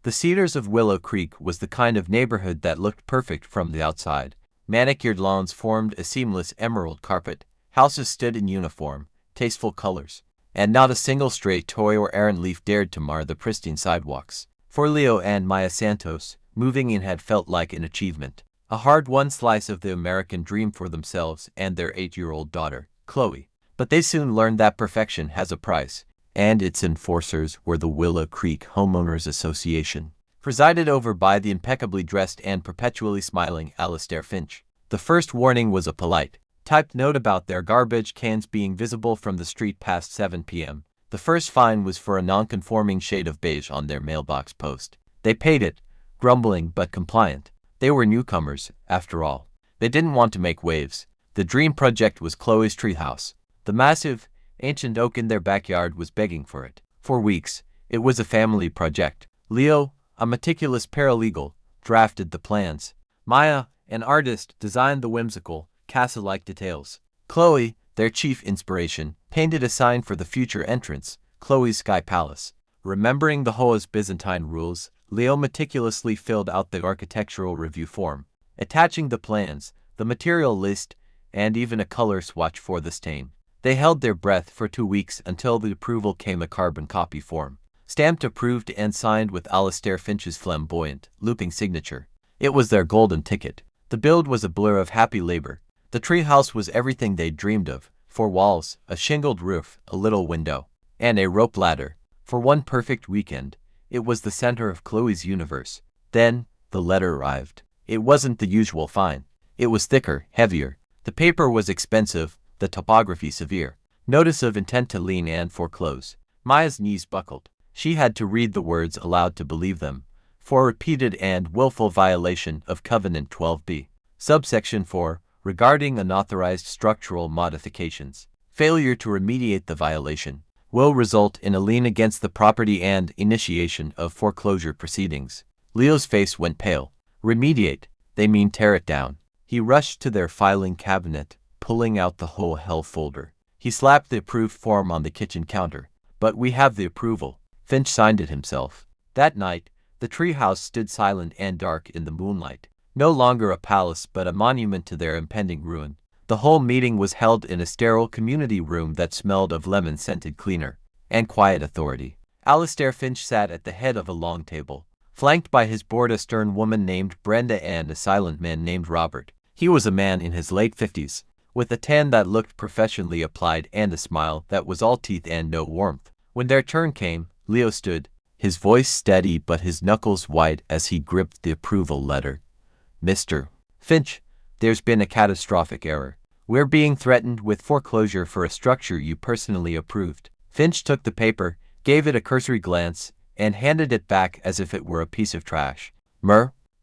The Cedars of Willow Creek was the kind of neighborhood that looked perfect from the outside. Manicured lawns formed a seamless emerald carpet, houses stood in uniform, tasteful colors, and not a single stray toy or errant leaf dared to mar the pristine sidewalks. For Leo and Maya Santos, moving in had felt like an achievement, a hard-won slice of the American dream for themselves and their 8-year-old daughter, Chloe. But they soon learned that perfection has a price, and its enforcers were the Willow Creek Homeowners Association, presided over by the impeccably dressed and perpetually smiling Alistair Finch. The first warning was a polite, typed note about their garbage cans being visible from the street past 7 p.m. The first fine was for a non-conforming shade of beige on their mailbox post. They paid it, grumbling but compliant. They were newcomers, after all. They didn't want to make waves. The dream project was Chloe's treehouse. The massive, ancient oak in their backyard was begging for it. For weeks, it was a family project. Leo, a meticulous paralegal, drafted the plans. Maya, an artist, designed the whimsical, castle-like details. Chloe, their chief inspiration, painted a sign for the future entrance, Chloe's Sky Palace. Remembering the HOA's Byzantine rules, Leo meticulously filled out the architectural review form, attaching the plans, the material list, and even a color swatch for the stain. They held their breath for 2 weeks until the approval came a carbon copy form, stamped, approved, and signed with Alistair Finch's flamboyant, looping signature. It was their golden ticket. The build was a blur of happy labor. The treehouse was everything they'd dreamed of: 4 walls, a shingled roof, a little window, and a rope ladder. For one perfect weekend, it was the center of Chloe's universe. Then, the letter arrived. It wasn't the usual fine. It was thicker, heavier. The paper was expensive, the topography severe. Notice of intent to lien and foreclose. Maya's knees buckled. She had to read the words aloud to believe them. For repeated and willful violation of Covenant 12b. Subsection 4, regarding unauthorized structural modifications. Failure to remediate the violation will result in a lien against the property and initiation of foreclosure proceedings. Leo's face went pale. Remediate, they mean tear it down. He rushed to their filing cabinet, pulling out the whole hell folder. He slapped the approved form on the kitchen counter. But we have the approval. Finch signed it himself. That night, the treehouse stood silent and dark in the moonlight. No longer a palace but a monument to their impending ruin. The whole meeting was held in a sterile community room that smelled of lemon-scented cleaner and quiet authority. Alistair Finch sat at the head of a long table, flanked by his board a stern woman named Brenda and a silent man named Robert. He was a man in his late 50s, with a tan that looked professionally applied and a smile that was all teeth and no warmth. When their turn came, Leo stood, his voice steady but his knuckles white as he gripped the approval letter. Mr. Finch, there's been a catastrophic error. We're being threatened with foreclosure for a structure you personally approved. Finch took the paper, gave it a cursory glance, and handed it back as if it were a piece of trash.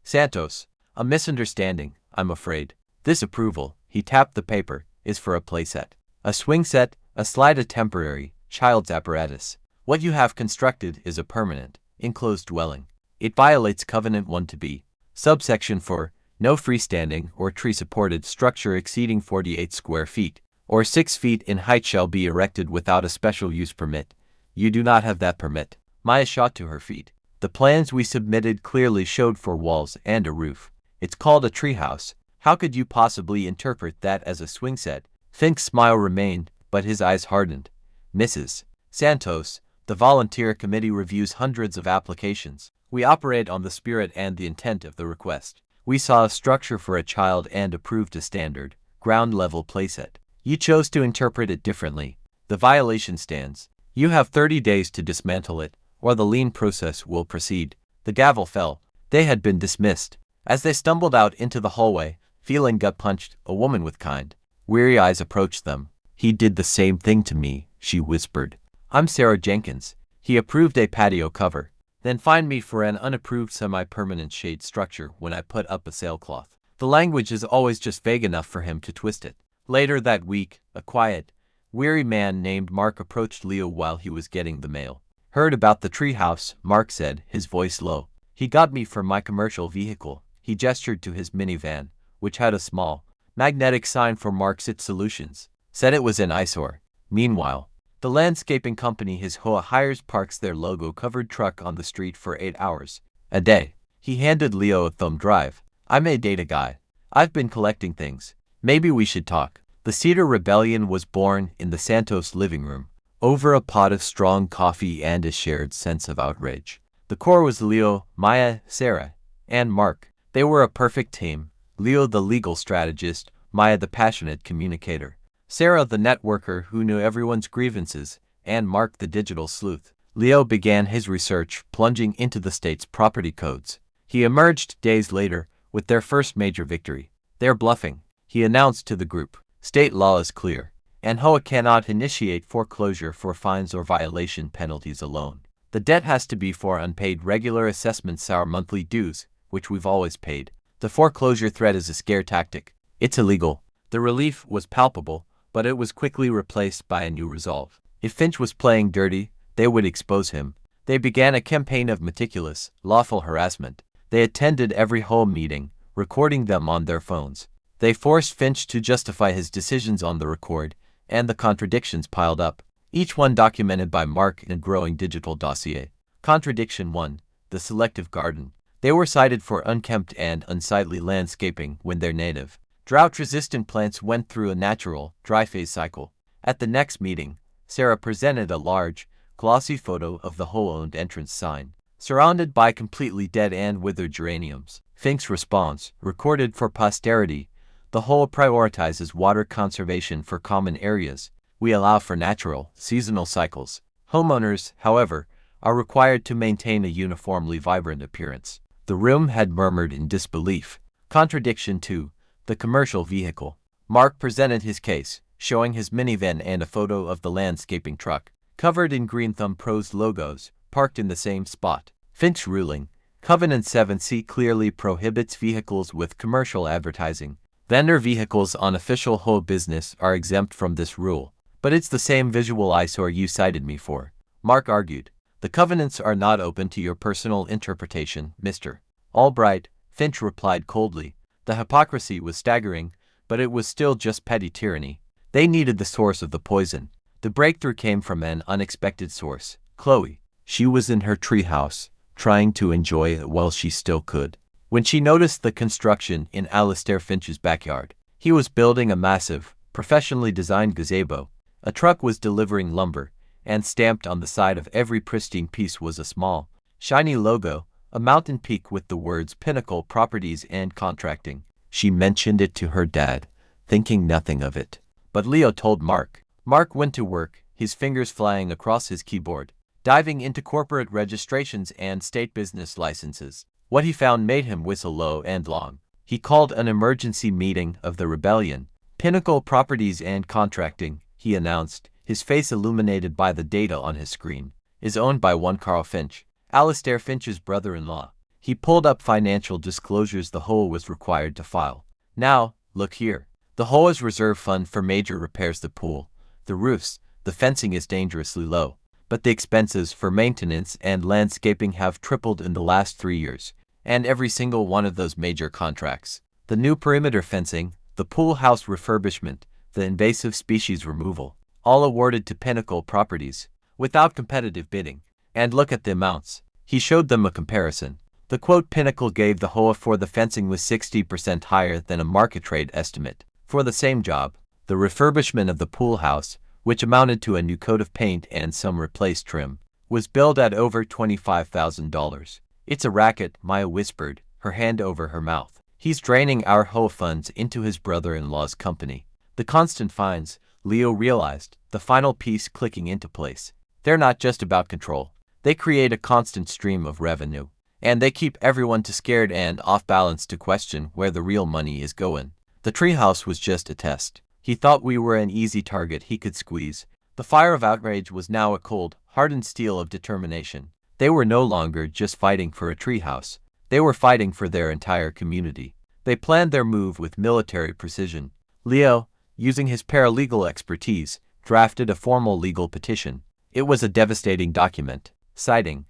Santos, a misunderstanding, I'm afraid. This approval, he tapped the paper, is for a playset. A swing set, a slide, a temporary, child's apparatus. What you have constructed is a permanent, enclosed dwelling. It violates Covenant 1b. Subsection 4, no freestanding or tree-supported structure exceeding 48 square feet, or 6 feet in height shall be erected without a special use permit. You do not have that permit. Maya shot to her feet. The plans we submitted clearly showed 4 walls and a roof. It's called a treehouse. How could you possibly interpret that as a swing set? Finch's smile remained, but his eyes hardened. Mrs. Santos, the volunteer committee reviews hundreds of applications. We operate on the spirit and the intent of the request. We saw a structure for a child and approved a standard, ground-level playset. You chose to interpret it differently. The violation stands. You have 30 days to dismantle it, or the lien process will proceed. The gavel fell. They had been dismissed. As they stumbled out into the hallway, feeling gut-punched, a woman with kind, weary eyes approached them. He did the same thing to me, she whispered. I'm Sarah Jenkins. He approved a patio cover. Then find me for an unapproved semi-permanent shade structure when I put up a sailcloth. The language is always just vague enough for him to twist it. Later that week, a quiet, weary man named Mark approached Leo while he was getting the mail. Heard about the treehouse, Mark said, his voice low. He got me for my commercial vehicle. He gestured to his minivan, which had a small, magnetic sign for Marksit Solutions. Said it was an eyesore. Meanwhile, the landscaping company his HOA hires parks their logo-covered truck on the street for 8 hours. A day. He handed Leo a thumb drive. I'm a data guy. I've been collecting things. Maybe we should talk. The Cedar Rebellion was born in the Santos living room, over a pot of strong coffee and a shared sense of outrage. The core was Leo, Maya, Sarah, and Mark. They were a perfect team. Leo the legal strategist, Maya the passionate communicator, Sarah the networker who knew everyone's grievances, and Mark the digital sleuth. Leo began his research, plunging into the state's property codes. He emerged days later with their first major victory. They're bluffing, he announced to the group. State law is clear, and HOA cannot initiate foreclosure for fines or violation penalties alone. The debt has to be for unpaid regular assessments, our monthly dues, which we've always paid. The foreclosure threat is a scare tactic. It's illegal. The relief was palpable, but it was quickly replaced by a new resolve. If Finch was playing dirty, they would expose him. They began a campaign of meticulous, lawful harassment. They attended every HOA meeting, recording them on their phones. They forced Finch to justify his decisions on the record, and the contradictions piled up, each one documented by Mark in a growing digital dossier. Contradiction 1. The selective garden. They were cited for unkempt and unsightly landscaping when they're native. Drought-resistant plants went through a natural, dry phase cycle. At the next meeting, Sarah presented a large, glossy photo of the HOA-owned entrance sign, surrounded by completely dead and withered geraniums. Finch's response, recorded for posterity: the HOA prioritizes water conservation for common areas. We allow for natural, seasonal cycles. Homeowners, however, are required to maintain a uniformly vibrant appearance. The room had murmured in disbelief. Contradiction 2. The commercial vehicle. Mark presented his case, showing his minivan and a photo of the landscaping truck, covered in Green Thumb Pro's logos, parked in the same spot. Finch ruling. Covenant 7C clearly prohibits vehicles with commercial advertising. Vendor vehicles on official HOA business are exempt from this rule. But it's the same visual eyesore you cited me for, Mark argued. The covenants are not open to your personal interpretation, Mr. Albright, Finch replied coldly. The hypocrisy was staggering, but it was still just petty tyranny. They needed the source of the poison. The breakthrough came from an unexpected source, Chloe. She was in her treehouse, trying to enjoy it while she still could, when she noticed the construction in Alistair Finch's backyard. He was building a massive, professionally designed gazebo. A truck was delivering lumber, and stamped on the side of every pristine piece was a small, shiny logo, a mountain peak with the words Pinnacle Properties and Contracting. She mentioned it to her dad, thinking nothing of it. But Leo told Mark. Mark went to work, his fingers flying across his keyboard, diving into corporate registrations and state business licenses. What he found made him whistle low and long. He called an emergency meeting of the rebellion. Pinnacle Properties and Contracting, he announced, his face illuminated by the data on his screen, is owned by one Carl Finch, Alistair Finch's brother-in-law. He pulled up financial disclosures the HOA was required to file. Now, look here. The HOA's reserve fund for major repairs, the pool, the roofs, the fencing is dangerously low. But the expenses for maintenance and landscaping have tripled in the last 3 years, and every single one of those major contracts. The new perimeter fencing, the pool house refurbishment, the invasive species removal, all awarded to Pinnacle Properties, without competitive bidding. And look at the amounts. He showed them a comparison. The quote Pinnacle gave the HOA for the fencing was 60% higher than a market rate estimate. For the same job, the refurbishment of the pool house, which amounted to a new coat of paint and some replaced trim, was billed at over $25,000. It's a racket, Maya whispered, her hand over her mouth. He's draining our HOA funds into his brother-in-law's company. The constant fines, Leo realized, the final piece clicking into place. They're not just about control. They create a constant stream of revenue. And they keep everyone too scared and off balance to question where the real money is going. The treehouse was just a test. He thought we were an easy target he could squeeze. The fire of outrage was now a cold, hardened steel of determination. They were no longer just fighting for a treehouse. They were fighting for their entire community. They planned their move with military precision. Leo, using his paralegal expertise, drafted a formal legal petition. It was a devastating document, citing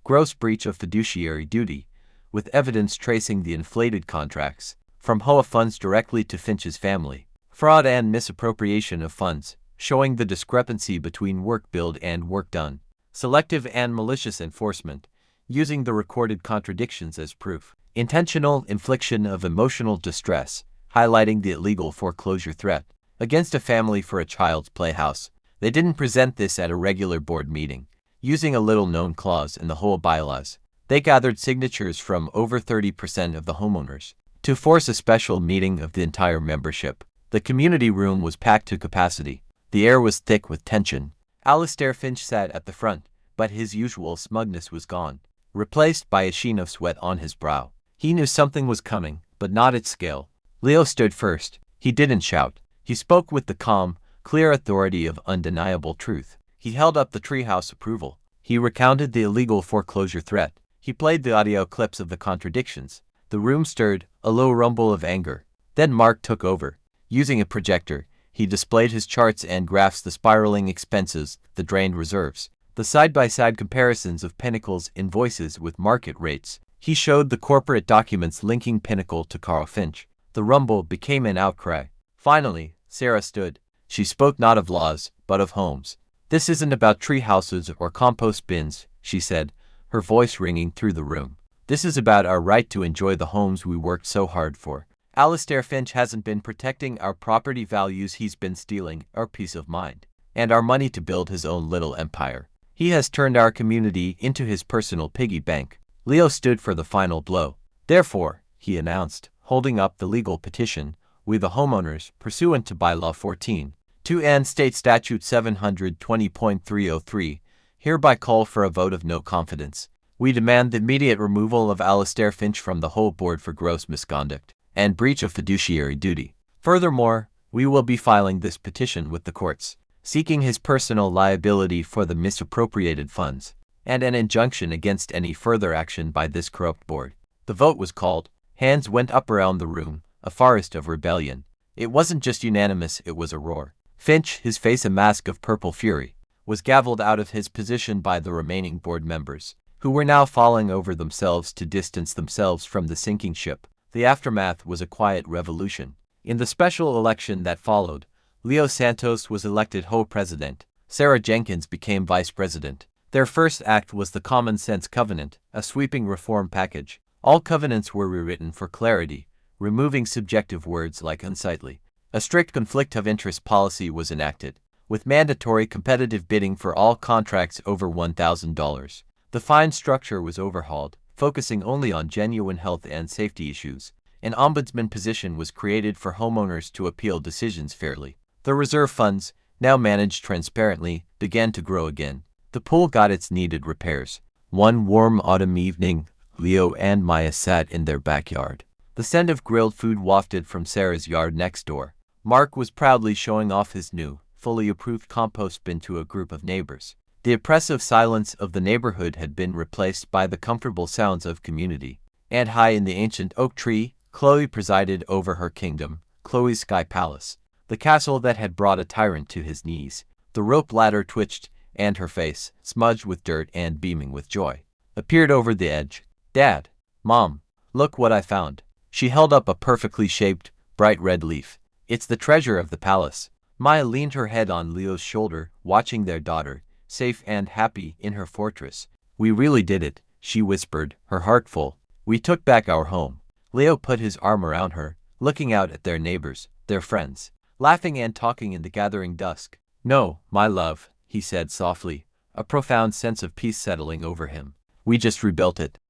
gross breach of fiduciary duty, with evidence tracing the inflated contracts, from HOA funds directly to Finch's family, fraud and misappropriation of funds, showing the discrepancy between work billed and work done, selective and malicious enforcement, using the recorded contradictions as proof. Intentional infliction of emotional distress, highlighting the illegal foreclosure threat against a family for a child's playhouse. They didn't present this at a regular board meeting. Using a little-known clause in the HOA bylaws, they gathered signatures from over 30% of the homeowners to force a special meeting of the entire membership. The community room was packed to capacity. The air was thick with tension. Alistair Finch sat at the front, but his usual smugness was gone, replaced by a sheen of sweat on his brow. He knew something was coming, but not at scale. Leo stood first. He didn't shout. He spoke with the calm, clear authority of undeniable truth. He held up the treehouse approval. He recounted the illegal foreclosure threat. He played the audio clips of the contradictions. The room stirred, a low rumble of anger. Then Mark took over. Using a projector, he displayed his charts and graphs, the spiraling expenses, the drained reserves, the side-by-side comparisons of Pinnacle's invoices with market rates. He showed the corporate documents linking Pinnacle to Carl Finch. The rumble became an outcry. Finally, Sarah stood. She spoke not of laws, but of homes. "This isn't about tree houses or compost bins," she said, her voice ringing through the room. "This is about our right to enjoy the homes we worked so hard for. Alistair Finch hasn't been protecting our property values, he's been stealing our peace of mind and our money to build his own little empire. He has turned our community into his personal piggy bank." Leo stood for the final blow. "Therefore," he announced, holding up the legal petition, "we the homeowners, pursuant to Bylaw 14(2) and State Statute 720.303, hereby call for a vote of no confidence. We demand the immediate removal of Alistair Finch from the whole board for gross misconduct and breach of fiduciary duty. Furthermore, we will be filing this petition with the courts, seeking his personal liability for the misappropriated funds, and an injunction against any further action by this corrupt board." The vote was called. Hands went up around the room, a forest of rebellion. It wasn't just unanimous, it was a roar. Finch, his face a mask of purple fury, was gavelled out of his position by the remaining board members, who were now falling over themselves to distance themselves from the sinking ship. The aftermath was a quiet revolution. In the special election that followed, Leo Santos was elected HOA president. Sarah Jenkins became vice president. Their first act was the Common Sense Covenant, a sweeping reform package. All covenants were rewritten for clarity, removing subjective words like unsightly. A strict conflict of interest policy was enacted, with mandatory competitive bidding for all contracts over $1,000. The fine structure was overhauled, focusing only on genuine health and safety issues. An ombudsman position was created for homeowners to appeal decisions fairly. The reserve funds, now managed transparently, began to grow again. The pool got its needed repairs. One warm autumn evening, Leo and Maya sat in their backyard. The scent of grilled food wafted from Sarah's yard next door. Mark was proudly showing off his new, fully approved compost bin to a group of neighbors. The oppressive silence of the neighborhood had been replaced by the comfortable sounds of community. And high in the ancient oak tree, Chloe presided over her kingdom, Chloe's sky palace, the castle that had brought a tyrant to his knees. The rope ladder twitched, and her face, smudged with dirt and beaming with joy, appeared over the edge. "Dad, Mom, look what I found." She held up a perfectly shaped, bright red leaf. "It's the treasure of the palace." Maya leaned her head on Leo's shoulder, watching their daughter, safe and happy in her fortress. "We really did it," she whispered, her heart full. "We took back our home." Leo put his arm around her, looking out at their neighbors, their friends, laughing and talking in the gathering dusk. "No, my love," he said softly, a profound sense of peace settling over him. "We just rebuilt it."